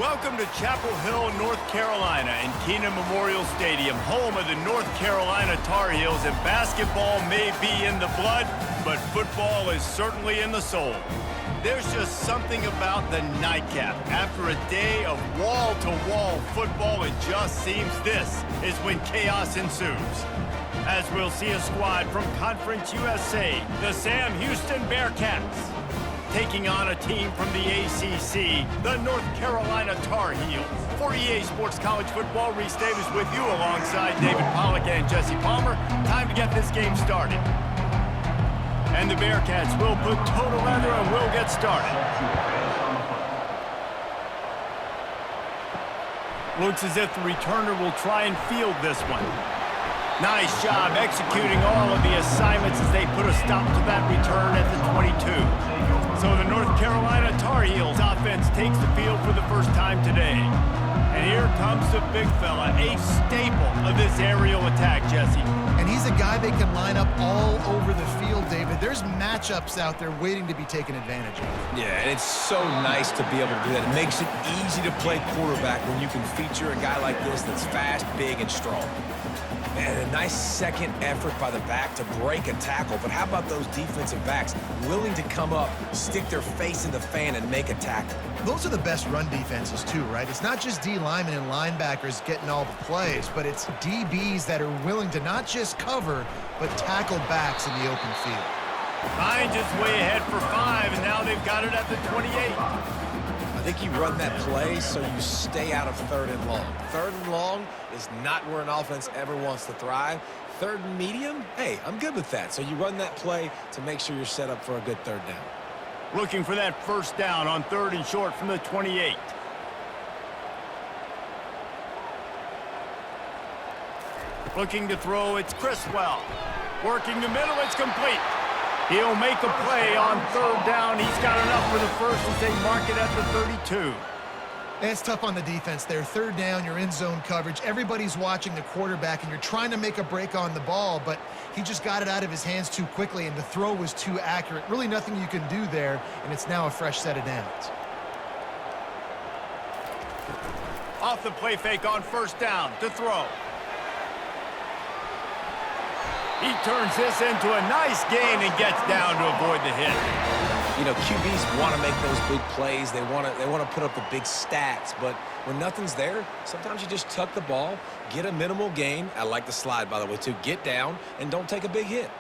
Welcome to Chapel Hill, North Carolina, and Keenan Memorial Stadium, home of the North Carolina Tar Heels. And basketball may be in the blood, but football is certainly in the soul. There's just something about the nightcap. After a day of wall-to-wall football, it just seems this is when chaos ensues. As we'll see a squad from Conference USA, the Sam Houston Bearkats, taking on a team from the ACC, the North Carolina Tar Heels. For EA Sports College Football, Reese Davis with you alongside David Pollack and Jesse Palmer. Time to get this game started. And the Bearkats will put total leather and will get started. Looks as if the returner will try and field this one. Nice job executing all of the assignments as they put a stop to that return at the 22. So the North Carolina Tar Heels offense takes the field for the first time today. And here comes the big fella, a staple of this aerial attack, Jesse. And he's a guy they can line up all over the field, David. There's matchups out there waiting to be taken advantage of. Yeah, and it's so nice to be able to do that. It makes it easy to play quarterback when you can feature a guy like this that's fast, big, and strong. And a nice second effort by the back to break a tackle. But how about those defensive backs willing to come up, stick their face in the fan, and make a tackle? Those are the best run defenses, too, right? It's not just D linemen and linebackers getting all the plays, but it's DBs that are willing to not just cover, but tackle backs in the open field. Hines is way ahead for 5, and now they've got it at the 28. I think you run that play so you stay out of 3rd and long. 3rd and long is not where an offense ever wants to thrive. 3rd and medium, hey, I'm good with that. So you run that play to make sure you're set up for a good 3rd down. Looking for that first down on 3rd and short from the 28. Looking to throw, it's Criswell. Working the middle, it's complete. He'll make a play on 3rd down. He's got enough for the first as they mark it at the 32. And it's tough on the defense there. 3rd down, you're in zone coverage. Everybody's watching the quarterback, and you're trying to make a break on the ball, but he just got it out of his hands too quickly, and the throw was too accurate. Really nothing you can do there, and it's now a fresh set of downs. Off the play fake on 1st down to throw. He turns this into a nice gain and gets down to avoid the hit. You know, QBs want to make those big plays. They want to put up the big stats. But when nothing's there, sometimes you just tuck the ball, get a minimal gain. I like the slide, by the way, too. Get down and don't take a big hit.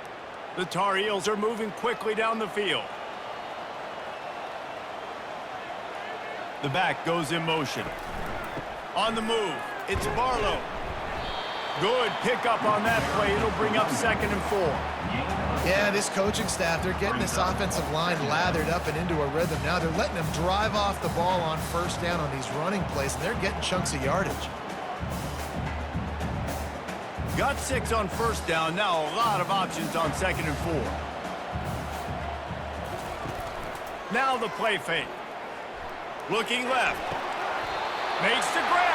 The Tar Heels are moving quickly down the field. The back goes in motion. On the move, it's Barlow. Good pickup on that play. It'll bring up 2nd and 4. Yeah, this coaching staff, they're getting this offensive line lathered up and into a rhythm. Now they're letting them drive off the ball on 1st down on these running plays, and they're getting chunks of yardage. Got 6 on 1st down. Now a lot of options on 2nd and 4. Now the play fake. Looking left. Makes the grab.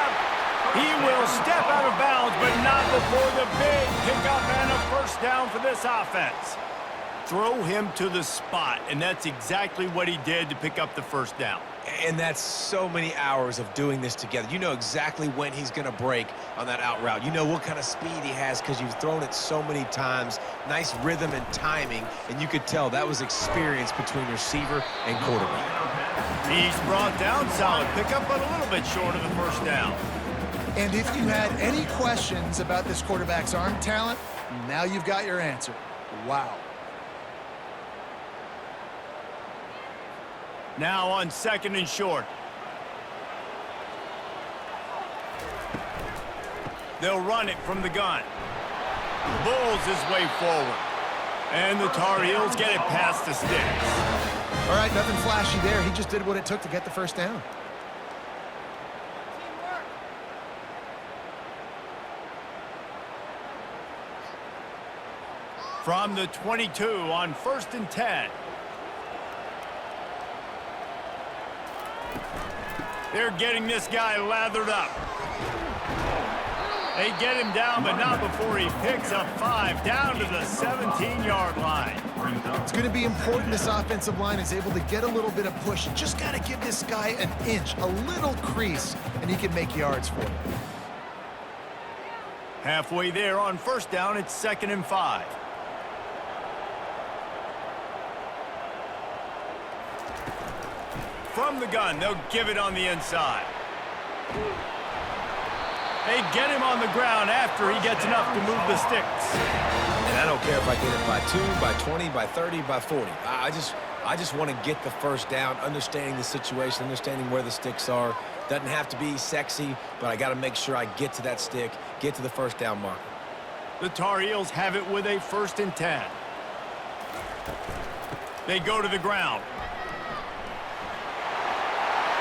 He will step out of bounds, but not before the big pickup and a 1st down for this offense. Throw him to the spot, and that's exactly what he did to pick up the 1st down. And that's so many hours of doing this together. You know exactly when he's going to break on that out route. You know what kind of speed he has because you've thrown it so many times. Nice rhythm and timing, and you could tell that was experience between receiver and quarterback. He's brought down, solid pickup, but a little bit short of the 1st down. And if you had any questions about this quarterback's arm talent, now you've got your answer. Wow. Now on 2nd and short. They'll run it from the gun. Bulls his way forward. And the Tar Heels get it past the sticks. All right, nothing flashy there. He just did what it took to get the 1st down. From the 22 on 1st and 10. They're getting this guy lathered up. They get him down, but not before he picks up 5 down to the 17-yard line. It's going to be important this offensive line is able to get a little bit of push. You just got to give this guy an inch, a little crease, and he can make yards for you. Halfway there on first down, it's 2nd and 5. From the gun, they'll give it on the inside. They get him on the ground after he gets enough to move the sticks. And I don't care if I get it by 2, by 20, by 30, by 40. I just want to get the first down, understanding the situation, understanding where the sticks are. Doesn't have to be sexy, but I got to make sure I get to that stick, get to the first down marker. The Tar Heels have it with a 1st and 10. They go to the ground.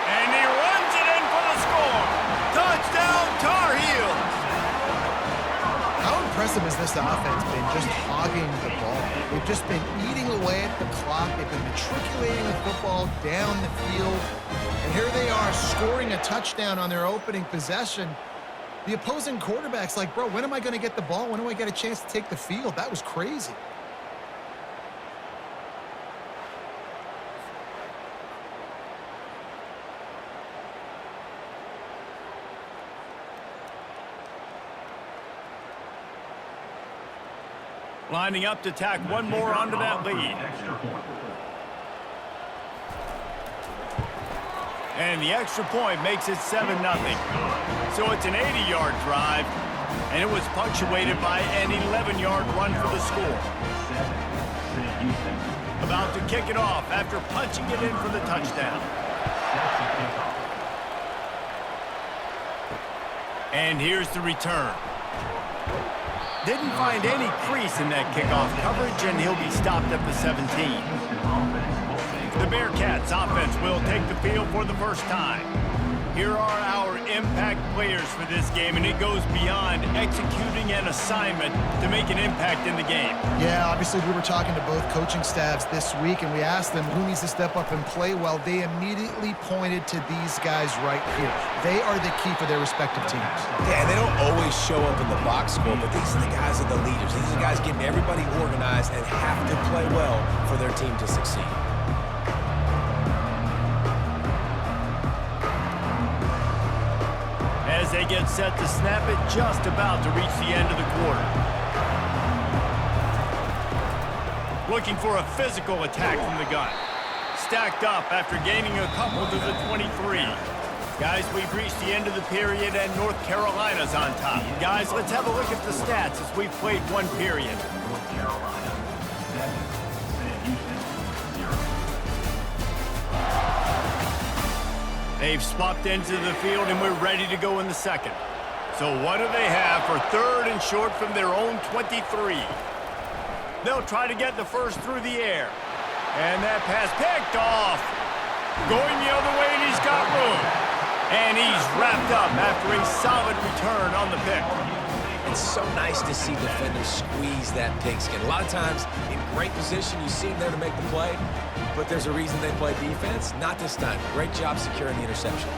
And he runs it in for the score. Touchdown, Tar Heels. How impressive has this offense been just hogging the ball? They've just been eating away at the clock. They've been matriculating the football down the field. And here they are scoring a touchdown on their opening possession. The opposing quarterback's like, bro, when am I going to get the ball? When do I get a chance to take the field? That was crazy. Lining up to tack one more onto that lead. And the extra point makes it 7-0. So it's an 80-yard drive, and it was punctuated by an 11-yard run for the score. About to kick it off after punching it in for the touchdown. And here's the return. Didn't find any crease in that kickoff coverage, and he'll be stopped at the 17. The Bearkats offense will take the field for the first time. Here are our impact players for this game, and it goes beyond executing an assignment to make an impact in the game. Yeah, obviously we were talking to both coaching staffs this week, and we asked them who needs to step up and play well. They immediately pointed to these guys right here. They are the key for their respective teams. Yeah, and they don't always show up in the box score, but these are the guys that are the leaders. These are the guys getting everybody organized and have to play well for their team to succeed. As they get set to snap it, just about to reach the end of the quarter. Looking for a physical attack from the gun. Stacked up after gaining a couple to the 23. Guys, we've reached the end of the period, and North Carolina's on top. Guys, let's have a look at the stats as we've played one period. North Carolina, 7, Sam Houston, 0. They've swapped into the field, and we're ready to go in the second. So what do they have for 3rd and short from their own 23? They'll try to get the first through the air. And that pass picked off. Going the other way, and he's got room. And he's wrapped up after a solid return on the pick. It's so nice to see defenders squeeze that pigskin. A lot of times, in great position, you see them there to make the play, but there's a reason they play defense. Not this time. Great job securing the interception.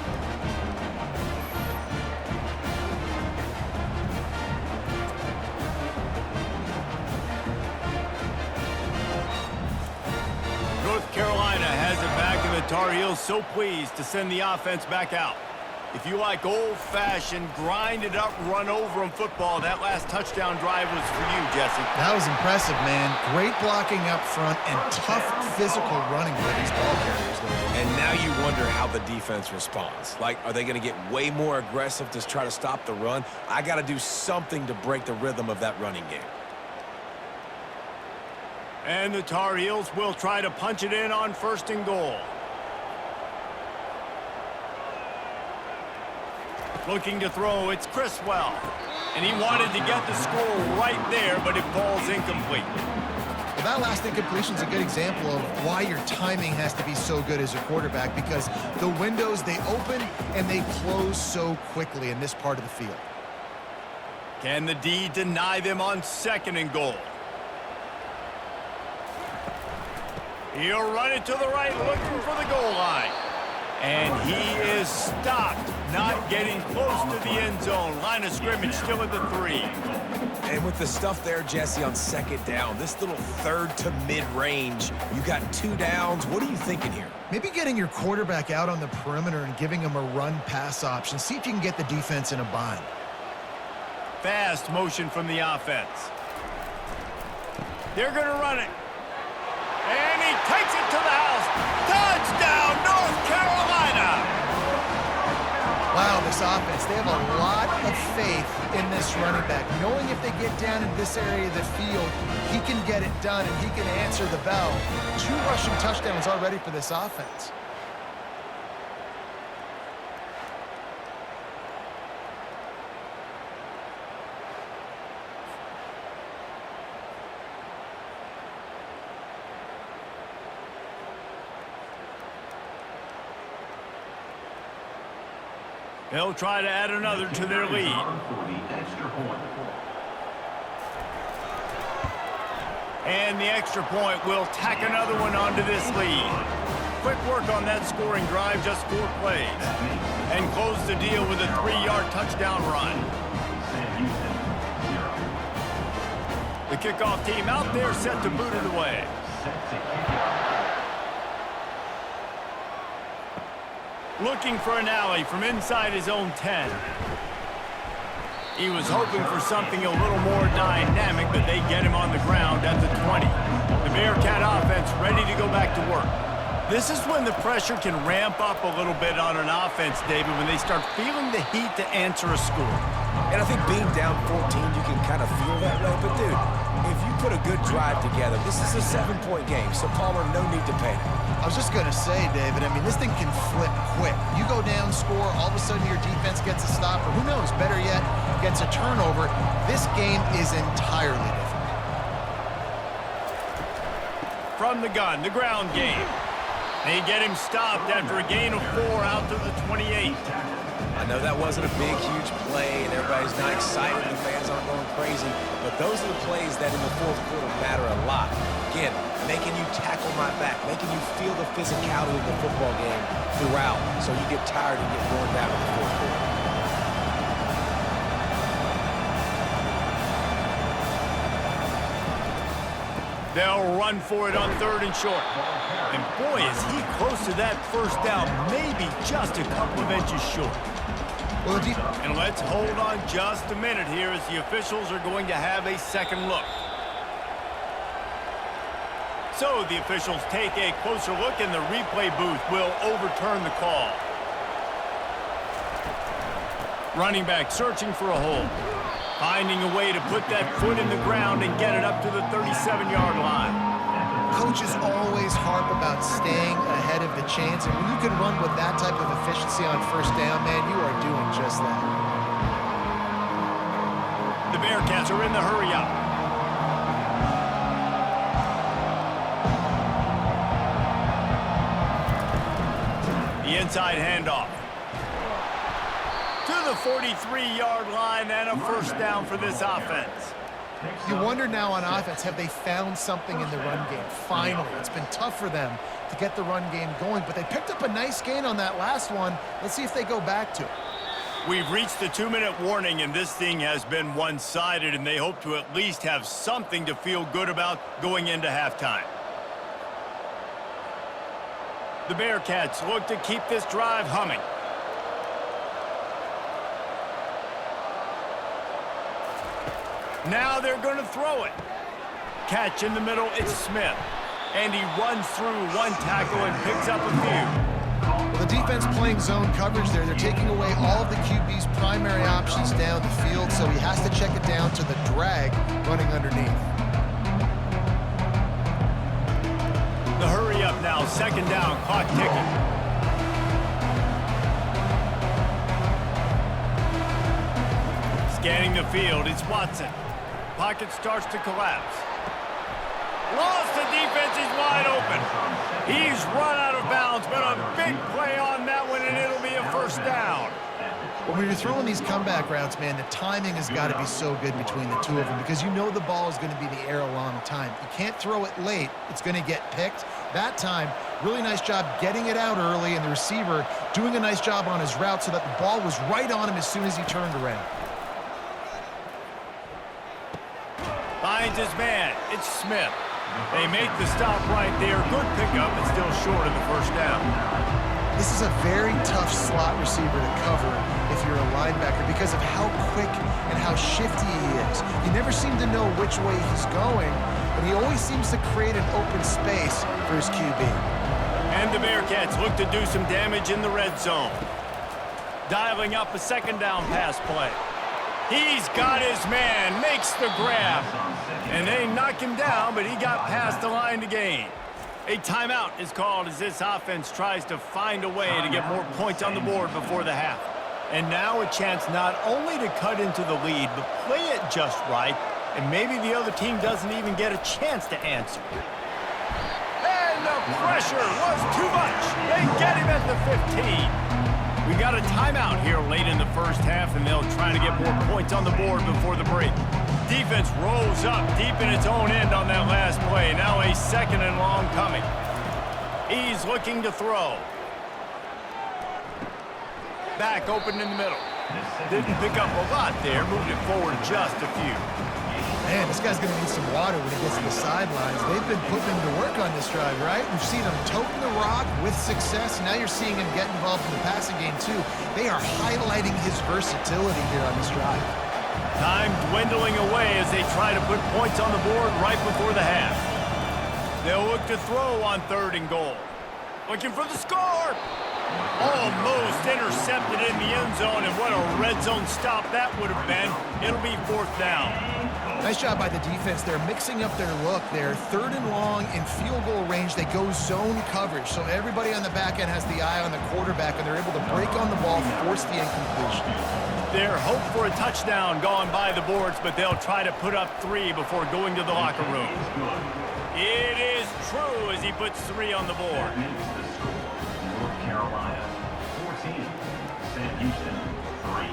North Carolina has it back, and the Tar Heels so pleased to send the offense back out. If you like old-fashioned, grind-it-up, run-over-'em football, that last touchdown drive was for you, Jesse. That was impressive, man. Great blocking up front and tough physical running by these ball carriers. And now you wonder how the defense responds. Like, are they going to get way more aggressive to try to stop the run? I got to do something to break the rhythm of that running game. And the Tar Heels will try to punch it in on 1st and goal. Looking to throw, it's Criswell. And he wanted to get the score right there, but it falls incomplete. Well, that last incompletion is a good example of why your timing has to be so good as a quarterback, because the windows, they open and they close so quickly in this part of the field. Can the D deny them on 2nd and goal? He'll run it to the right, looking for the goal line. And he is stopped not getting close to the end zone. Line of scrimmage still at the 3. And with the stuff there, Jesse, on second down, this little third to mid-range, you got 2 downs. What are you thinking here? Maybe getting your quarterback out on the perimeter and giving him a run-pass option. See if you can get the defense in a bind. Fast motion from the offense. They're going to run it. And he takes it to the house. Touchdown, North Carolina! Wow, this offense, they have a lot of faith in this running back. Knowing if they get down in this area of the field, he can get it done and he can answer the bell. 2 rushing touchdowns already for this offense. They'll try to add another to their lead. And the extra point will tack another one onto this lead. Quick work on that scoring drive, just 4 plays. And close the deal with a 3-yard touchdown run. The kickoff team out there set to boot it away. Looking for an alley from inside his own 10. He was hoping for something a little more dynamic, but they get him on the ground at the 20. The Bearcat offense ready to go back to work. This is when the pressure can ramp up a little bit on an offense, David, when they start feeling the heat to answer a score. And I think being down 14, you can kind of feel that way. But, dude, if you put a good drive together, this is a 7-point game, so Palmer, no need to panic. I was just going to say, David, I mean, this thing can flip quick. You go down, score, all of a sudden your defense gets a stop, or who knows, better yet, gets a turnover. This game is entirely different. From the gun, the ground game. They get him stopped after a gain of 4 out to the 28. I know that wasn't a big, huge play, and everybody's not excited, the fans aren't going crazy, but those are the plays that in the fourth quarter matter a lot. Again, making you tackle my back, making you feel the physicality of the football game throughout, so you get tired and get worn down in the fourth quarter. They'll run for it on 3rd and short. And boy, is he close to that first down, maybe just a couple of inches short. And let's hold on just a minute here as the officials are going to have a second look. So the officials take a closer look and the replay booth will overturn the call. Running back searching for a hole. Finding a way to put that foot in the ground and get it up to the 37-yard line. Coaches always harp about staying ahead of the chains, and when you can run with that type of efficiency on first down, man, you are doing just that. The Bearcats are in the hurry up. The inside handoff. To the 43-yard line and a first down for this offense. You wonder now on offense, have they found something in the run game? Finally, it's been tough for them to get the run game going, but they picked up a nice gain on that last one. Let's see if they go back to it. We've reached the 2-minute warning, and this thing has been one-sided, and they hope to at least have something to feel good about going into halftime. The Bearcats look to keep this drive humming. Now they're going to throw it. Catch in the middle, it's Smith. And he runs through one tackle and picks up a few. The defense playing zone coverage there. They're taking away all of the QB's primary options down the field, so he has to check it down to the drag running underneath. The hurry up now, second down, clock ticking. Scanning the field, it's Watson. Pocket starts to collapse. Lost, the defense is wide open. He's run out of bounds, but a big play on that one, and it'll be a first down. But when you're throwing these comeback routes, man, the timing has got to be so good between the two of them because you know the ball is going to be in the air a long time. You can't throw it late. It's going to get picked. That time, really nice job getting it out early, and the receiver doing a nice job on his route so that the ball was right on him as soon as he turned around. Finds his man. It's Smith. They make the stop right there. Good pickup, but still short of the first down. This is a very tough slot receiver to cover if you're a linebacker because of how quick and how shifty he is. You never seem to know which way he's going, but he always seems to create an open space for his QB. And the Bearcats look to do some damage in the red zone. Dialing up a second down pass play. He's got his man, makes the grab. And they knock him down, but he got past the line to gain. A timeout is called as this offense tries to find a way to get more points on the board before the half. And now a chance not only to cut into the lead, but play it just right, and maybe the other team doesn't even get a chance to answer. And the pressure was too much. They get him at the 15. We got a timeout here late in the first half, and they'll try to get more points on the board before the break. Defense rolls up deep in its own end on that last play. Now a second and long coming. He's looking to throw. Back open in the middle. Didn't pick up a lot there. Moved it forward just a few. Man, this guy's going to need some water when he gets to the sidelines. They've been putting him to work on this drive, right? We've seen him toting the rock with success. Now you're seeing him get involved in the passing game, too. They are highlighting his versatility here on this drive. Time dwindling away as they try to put points on the board right before the half. They'll look to throw on 3rd and goal. Looking for the score. Almost intercepted in the end zone, and what a red zone stop that would have been. It'll be 4th down. Nice job by the defense. They're mixing up their look. They're 3rd and long in field goal range. They go zone coverage, so everybody on the back end has the eye on the quarterback, and they're able to break on the ball, force the incompletion. Their hope for a touchdown gone by the boards, but they'll try to put up 3 before going to the locker room. It is true as he puts 3 on the board. North Carolina 14, Sam Houston 3.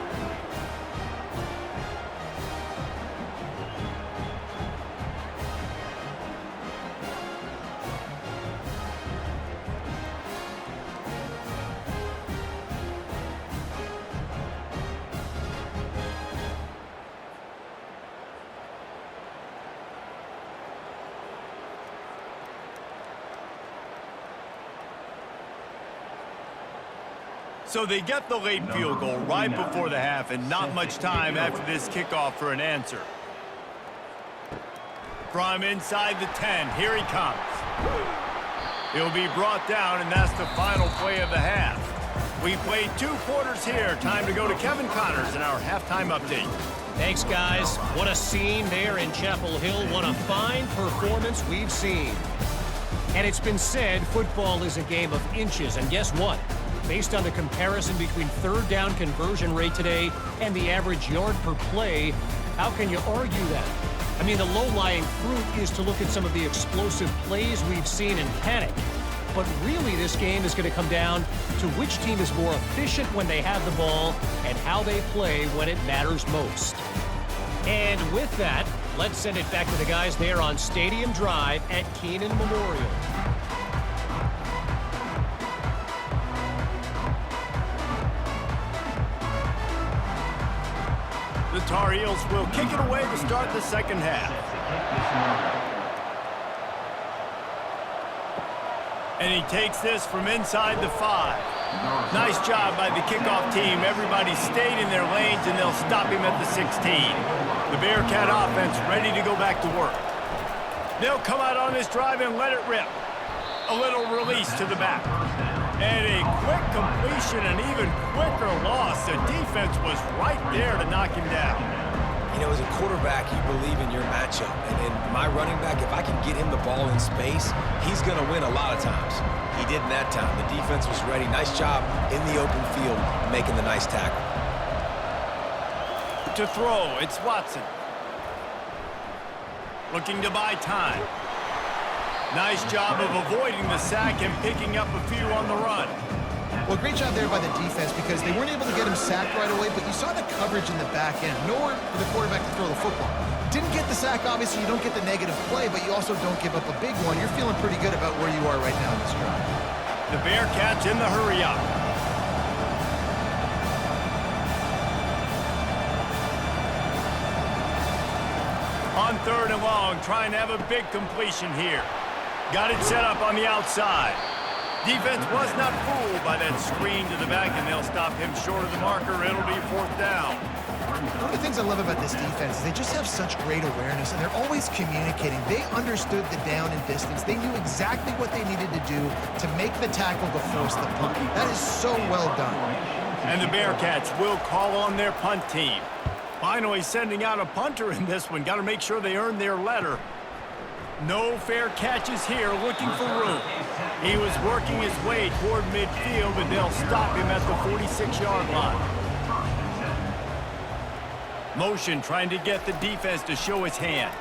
So they get the late field goal right before the half, and not much time after this kickoff for an answer. From inside the 10, here he comes. He'll be brought down, and that's the final play of the half. We played 2 quarters here. Time to go to Kevin Connors in our halftime update. Thanks, guys. What a scene there in Chapel Hill. What a fine performance we've seen. And it's been said football is a game of inches, and guess what? Based on the comparison between 3rd down conversion rate today and the average yard per play, how can you argue that? I mean, the low-lying fruit is to look at some of the explosive plays we've seen in panic. But really, this game is going to come down to which team is more efficient when they have the ball and how they play when it matters most. And with that, let's send it back to the guys there on Stadium Drive at Kenan Memorial. The Tar Heels will kick it away to start the second half. And he takes this from inside the 5. Nice job by the kickoff team. Everybody stayed in their lanes, and they'll stop him at the 16. The Bearcat offense ready to go back to work. They'll come out on this drive and let it rip. A little release to the back. And a quick completion, an even quicker loss. The defense was right there to knock him down. You know, as a quarterback, you believe in your matchup. And in my running back, if I can get him the ball in space, he's going to win a lot of times. He didn't that time. The defense was ready. Nice job in the open field making the nice tackle. To throw, it's Watson. Looking to buy time. Nice job of avoiding the sack and picking up a few on the run. Well, great job there by the defense because they weren't able to get him sacked right away, but you saw the coverage in the back end. Nowhere for the quarterback to throw the football. Didn't get the sack, obviously. You don't get the negative play, but you also don't give up a big one. You're feeling pretty good about where you are right now in this drive. The Bearcats in the hurry-up. On 3rd and long, trying to have a big completion here. Got it set up on the outside. Defense was not fooled by that screen to the back, and they'll stop him short of the marker. It'll be 4th down. One of the things I love about this defense is they just have such great awareness, and they're always communicating. They understood the down and distance. They knew exactly what they needed to do to make the tackle to force the punt. That is so well done. And the Bearcats will call on their punt team. Finally sending out a punter in this one. Got to make sure they earn their letter. No fair catches here, looking for room. He was working his way toward midfield, but they'll stop him at the 46-yard line. Motion trying to get the defense to show his hand.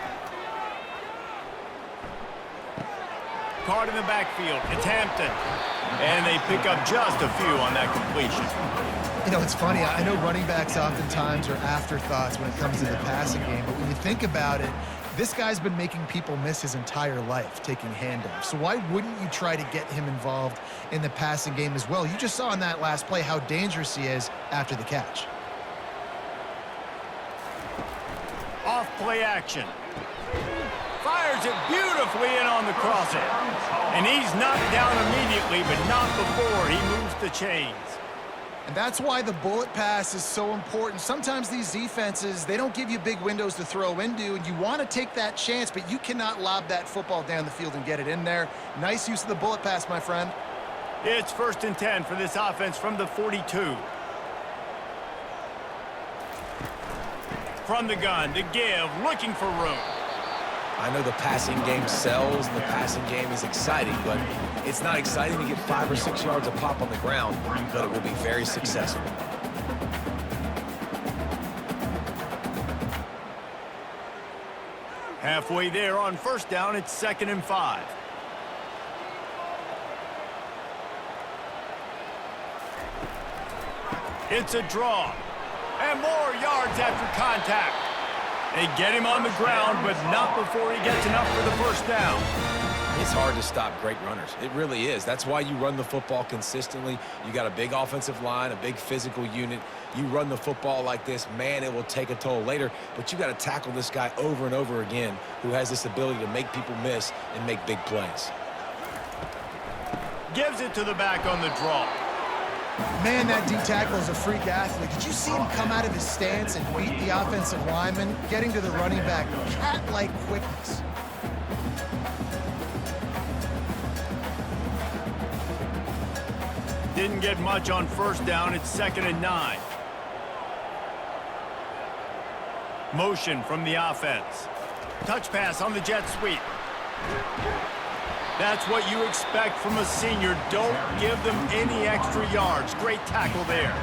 Caught in the backfield. It's Hampton. And they pick up just a few on that completion. You know, it's funny. I know running backs oftentimes are afterthoughts when it comes to the passing game, but when you think about it, this guy's been making people miss his entire life taking handoffs. So why wouldn't you try to get him involved in the passing game as well? You just saw in that last play how dangerous he is after the catch. Off play action. Fires it beautifully in on the crossing. And he's knocked down immediately, but not before he moves the chains. And that's why the bullet pass is so important. Sometimes these defenses, they don't give you big windows to throw into, and you want to take that chance, but you cannot lob that football down the field and get it in there. Nice use of the bullet pass, my friend. It's 1st and 10 for this offense from the 42. From the gun, to give, looking for room. I know the passing game sells and the passing game is exciting, but it's not exciting to get 5 or 6 yards a pop on the ground, but it will be very successful. Halfway there on 1st down, it's 2nd and 5. It's a draw. And more yards after contact. They get him on the ground, but not before he gets enough for the 1st down. It's hard to stop great runners. It really is. That's why you run the football consistently. You got a big offensive line, a big physical unit. You run the football like this, man, it will take a toll later. But you got to tackle this guy over and over again who has this ability to make people miss and make big plays. Gives it to the back on the draw. Man, that D-tackle is a freak athlete. Did you see him come out of his stance and beat the offensive lineman, getting to the running back? Cat-like quickness. Didn't get much on 1st down. It's 2nd and 9. Motion from the offense. Touch pass on the jet sweep. That's what you expect from a senior. Don't give them any extra yards. Great tackle there.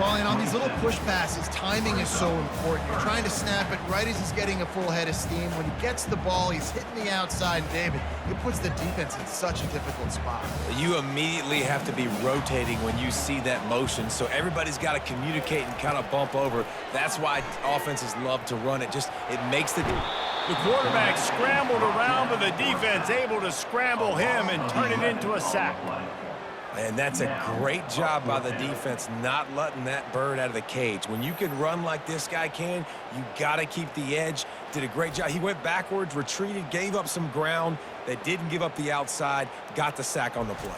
Well, and on these little push passes, timing is so important. You're trying to snap it right as he's getting a full head of steam. When he gets the ball, he's hitting the outside. And David, it puts the defense in such a difficult spot. You immediately have to be rotating when you see that motion, so everybody's got to communicate and kind of bump over. That's why offenses love to run it. It makes the quarterback scrambled around, but the defense able to scramble him and turn it into a sack. And that's a great job by the defense, not letting that bird out of the cage. When you can run like this guy can, you got to keep the edge. Did a great job. He went backwards, retreated, gave up some ground that didn't give up the outside, got the sack on the play.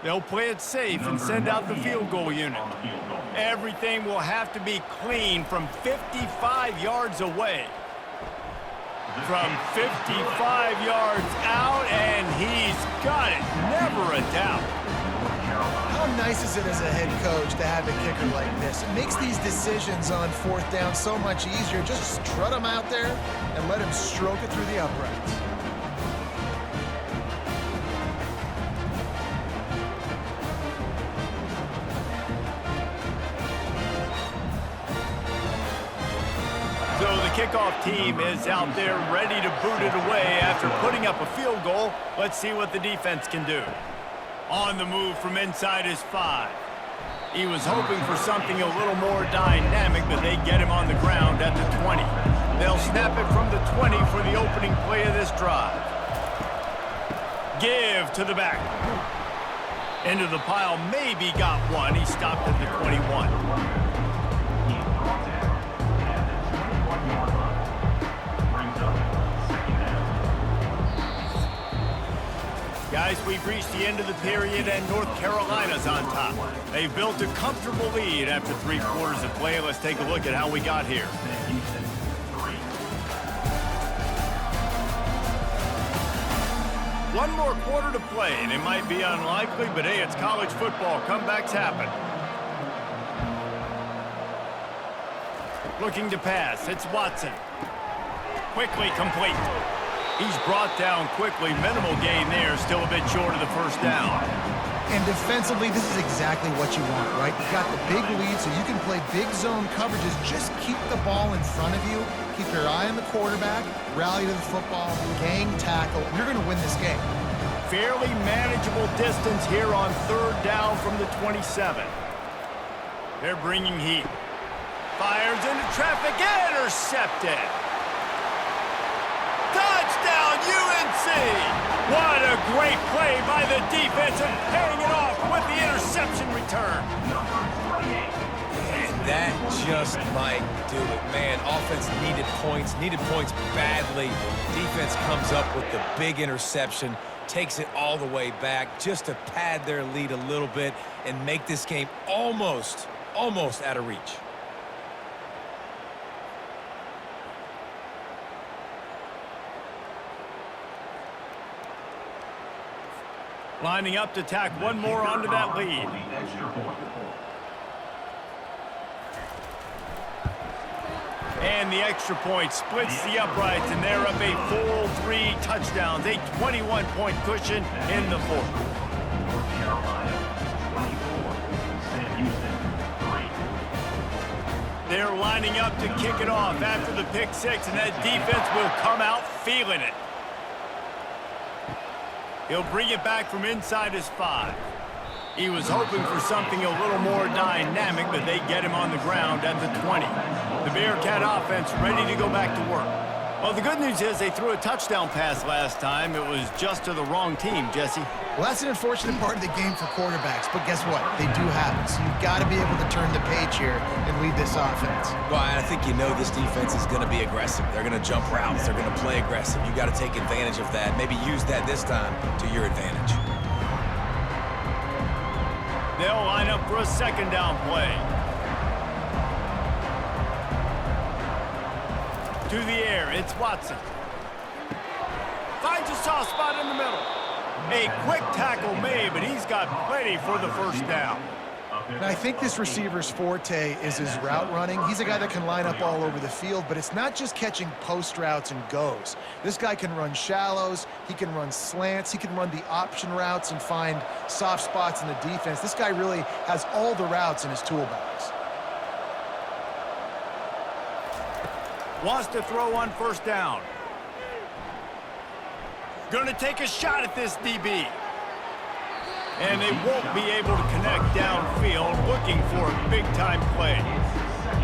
They'll play it safe and send out the field goal unit. Everything will have to be clean from 55 yards away. From 55 yards out, and he's got it. Never a doubt. How nice is it as a head coach to have a kicker like this? It makes these decisions on 4th down so much easier. Just strut him out there and let him stroke it through the uprights. So the kickoff team is out there ready to boot it away after putting up a field goal. Let's see what the defense can do. On the move from inside his 5. He was hoping for something a little more dynamic, but they get him on the ground at the 20. They'll snap it from the 20 for the opening play of this drive. Give to the back. Into the pile, maybe got one. He stopped at the 21. Guys, we've reached the end of the period, and North Carolina's on top. They've built a comfortable lead after 3 quarters of play. Let's take a look at how we got here. One more quarter to play, and it might be unlikely, but hey, it's college football. Comebacks happen. Looking to pass. It's Watson. Quickly complete. He's brought down quickly. Minimal gain there. Still a bit short of the first down. And defensively, this is exactly what you want, right? You've got the big lead, so you can play big zone coverages. Just keep the ball in front of you. Keep your eye on the quarterback. Rally to the football. Gang tackle. You're going to win this game. Fairly manageable distance here on 3rd down from the 27. They're bringing heat. Fires into traffic. Intercepted. Touchdown, UNC! What a great play by the defense and paying it off with the interception return. And that just might do it. Man, offense needed points badly. Defense comes up with the big interception, takes it all the way back just to pad their lead a little bit and make this game almost out of reach. Lining up to tack one more onto that lead. And the extra point splits the uprights, and they're up a full 3 touchdowns, a 21-point cushion in the 4th. They're lining up to kick it off after the pick 6, and that defense will come out feeling it. He'll bring it back from inside his 5. He was hoping for something a little more dynamic, but they get him on the ground at the 20. The Bearcat offense ready to go back to work. Well, the good news is they threw a touchdown pass last time. It was just to the wrong team, Jesse. Well, that's an unfortunate part of the game for quarterbacks, but guess what? They do happen, so you've got to be able to turn the page here and lead this offense. Well, I think you know this defense is going to be aggressive. They're going to jump routes. They're going to play aggressive. You've got to take advantage of that. Maybe use that this time to your advantage. They'll line up for a 2nd down play. To the air, it's Watson. Finds a soft spot in the middle. A quick tackle made, but he's got plenty for the first down. And I think this receiver's forte is his route running. He's a guy that can line up all over the field, but it's not just catching post routes and goes. This guy can run shallows, he can run slants, he can run the option routes and find soft spots in the defense. This guy really has all the routes in his toolbox. Wants to throw on 1st down. Gonna take a shot at this DB. And they won't be able to connect downfield, looking for a big-time play.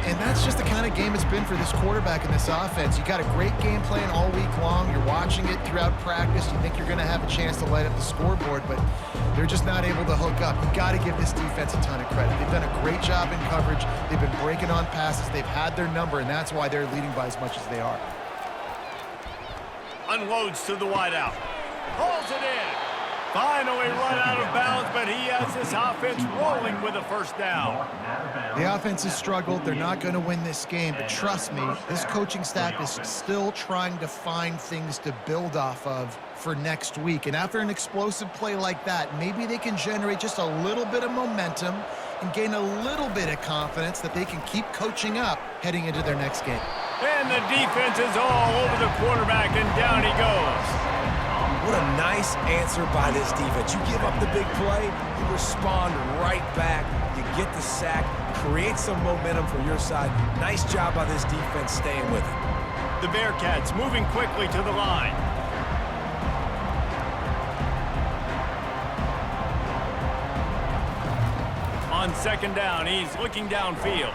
And that's just the kind of game it's been for this quarterback in this offense. You got a great game plan all week long. You're watching it throughout practice. You think you're going to have a chance to light up the scoreboard, but they're just not able to hook up. You got to give this defense a ton of credit. They've done a great job in coverage. They've been breaking on passes. They've had their number, and that's why they're leading by as much as they are. Unloads to the wideout. Pulls it in. Finally run out of bounds, but he has this offense rolling with a 1st down. The offense has struggled. They're not going to win this game, but trust me, this coaching staff is still trying to find things to build off of for next week. And after an explosive play like that, maybe they can generate just a little bit of momentum and gain a little bit of confidence that they can keep coaching up heading into their next game. And the defense is all over the quarterback, and down he goes. What a nice answer by this defense. You give up the big play, you respond right back, you get the sack, create some momentum for your side. Nice job by this defense staying with it. The Bearkats moving quickly to the line. On second down, he's looking downfield.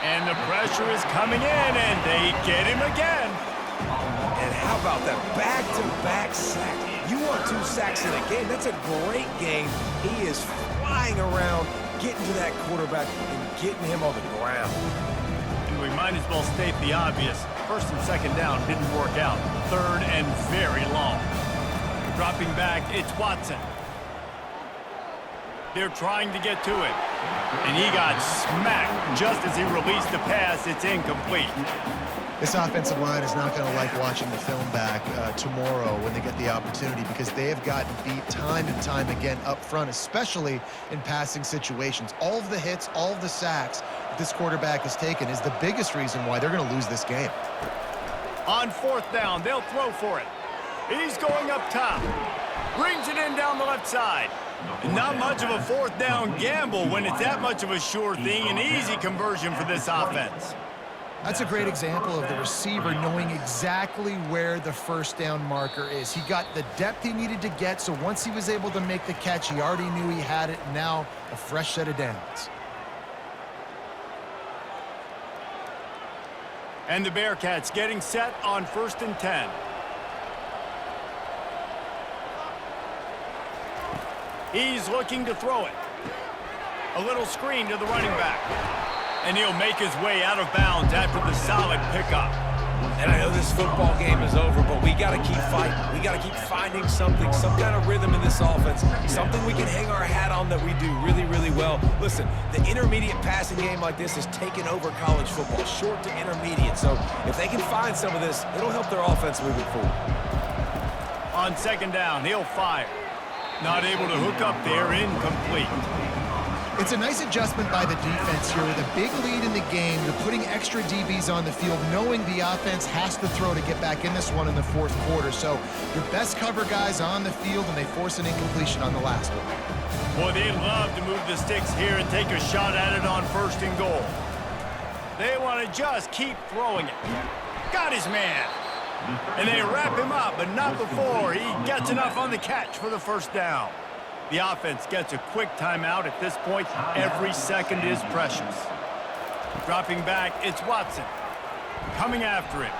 And the pressure is coming in, and they get him again. And how about that back-to-back sack? You want 2 sacks in a game, that's a great game. He is flying around, getting to that quarterback and getting him on the ground. And we might as well state the obvious. First and second down didn't work out. Third and very long. Dropping back, it's Watson. They're trying to get to it. And he got smacked just as he released the pass. It's incomplete. This offensive line is not going to like watching the film back tomorrow when they get the opportunity, because they have gotten beat time and time again up front, especially in passing situations. All of the hits, all of the sacks that this quarterback has taken is the biggest reason why they're going to lose this game. On fourth down, they'll throw for it. He's going up top. Brings it in down the left side. Not much of a fourth down gamble when it's that much of a sure thing. An easy conversion for this offense. That's a great example of the receiver knowing exactly where the first down marker is. He got the depth he needed to get, so once he was able to make the catch, he already knew he had it. Now a fresh set of downs. And the Bearkats getting set on 1st and 10. He's looking to throw it. A little screen to the running back. And he'll make his way out of bounds after the solid pickup. And I know this football game is over, but we got to keep fighting. We got to keep finding something, some kind of rhythm in this offense, something we can hang our hat on that we do really, really well. Listen, the intermediate passing game like this has taken over college football, short to intermediate. So if they can find some of this, it'll help their offense moving forward. On second down, he'll fire. Not able to hook up there, incomplete. It's a nice adjustment by the defense here with a big lead in the game. You're putting extra DBs on the field, knowing the offense has to throw to get back in this one in the fourth quarter. So your best cover guys on the field, and they force an incompletion on the last one. Boy, they love to move the sticks here and take a shot at it on 1st and goal. They want to just keep throwing it. Got his man. And they wrap him up, but not before he gets enough on the catch for the first down. The offense gets a quick timeout at this point. Every second is precious. Dropping back, it's Watson. Coming after him.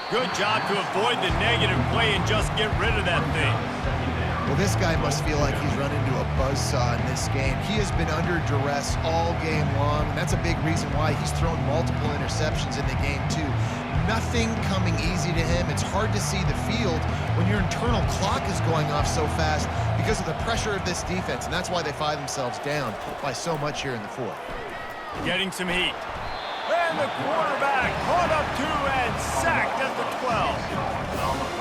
Good job to avoid the negative play and just get rid of that thing. Well, this guy must feel like he's run into a buzzsaw in this game. He has been under duress all game long, and that's a big reason why he's thrown multiple interceptions in the game, too. Nothing coming easy to him. It's hard to see the field when your internal clock is going off so fast because of the pressure of this defense, and that's why they find themselves down by so much here in the fourth. Getting some heat. And the quarterback caught up 2 and sacked at the 12.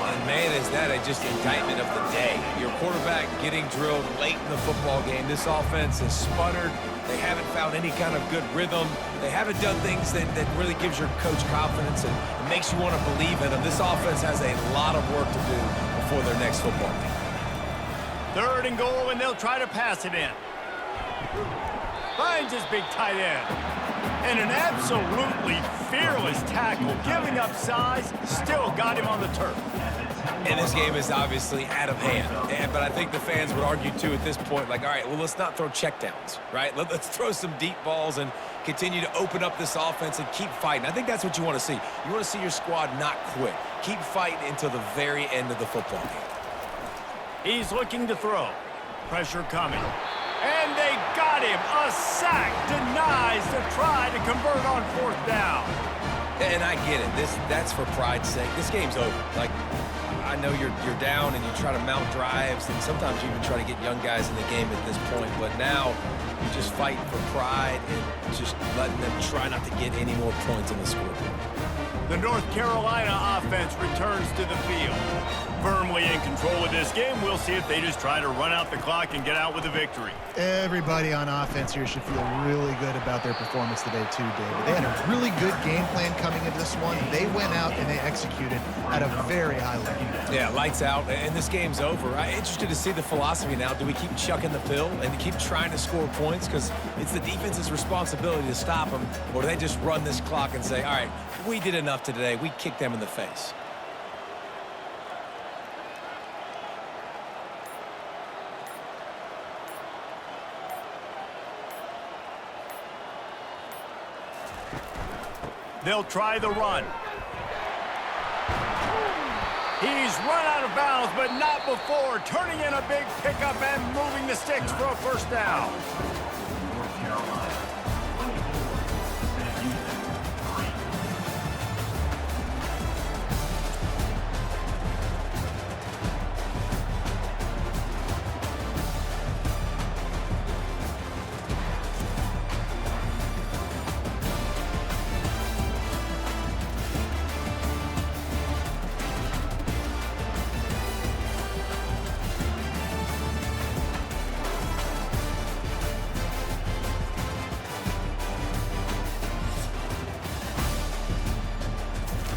And man, is that just indictment of the day. Your quarterback getting drilled late in the football game. This offense has sputtered. They haven't found any kind of good rhythm. They haven't done things that really gives your coach confidence and makes you want to believe in them. This offense has a lot of work to do before their next football game. 3rd and goal, and they'll try to pass it in. Finds his big tight end. And an absolutely fearless tackle, giving up size, still got him on the turf. And this game is obviously out of hand. But I think the fans would argue, too, at this point, like, all right, well, let's not throw checkdowns, right? Let's throw some deep balls and continue to open up this offense and keep fighting. I think that's what you want to see. You want to see your squad not quit. Keep fighting until the very end of the football game. He's looking to throw. Pressure coming. And they got him. A sack denies the try to convert on 4th down. And I get it. That's for pride's sake. This game's over. Like, I know you're down and you try to mount drives, and sometimes you even try to get young guys in the game at this point. But now you're just fighting for pride and just letting them try not to get any more points in the scoreboard. The North Carolina offense returns to the field. firmly in control of this game. We'll see if they just try to run out the clock and get out with a victory. Everybody on offense here should feel really good about their performance today too, David. They had a really good game plan coming into this one. They went out and they executed at a very high level. Yeah, lights out, and this game's over. I'm interested to see the philosophy now. Do we keep chucking the pill and keep trying to score points? Because it's the defense's responsibility to stop them, or do they just run this clock and say, all right, we did enough today. We kicked them in the face. They'll try the run. He's run out of bounds, but not before. Turning in a big pickup and moving the sticks for a first down. North Carolina.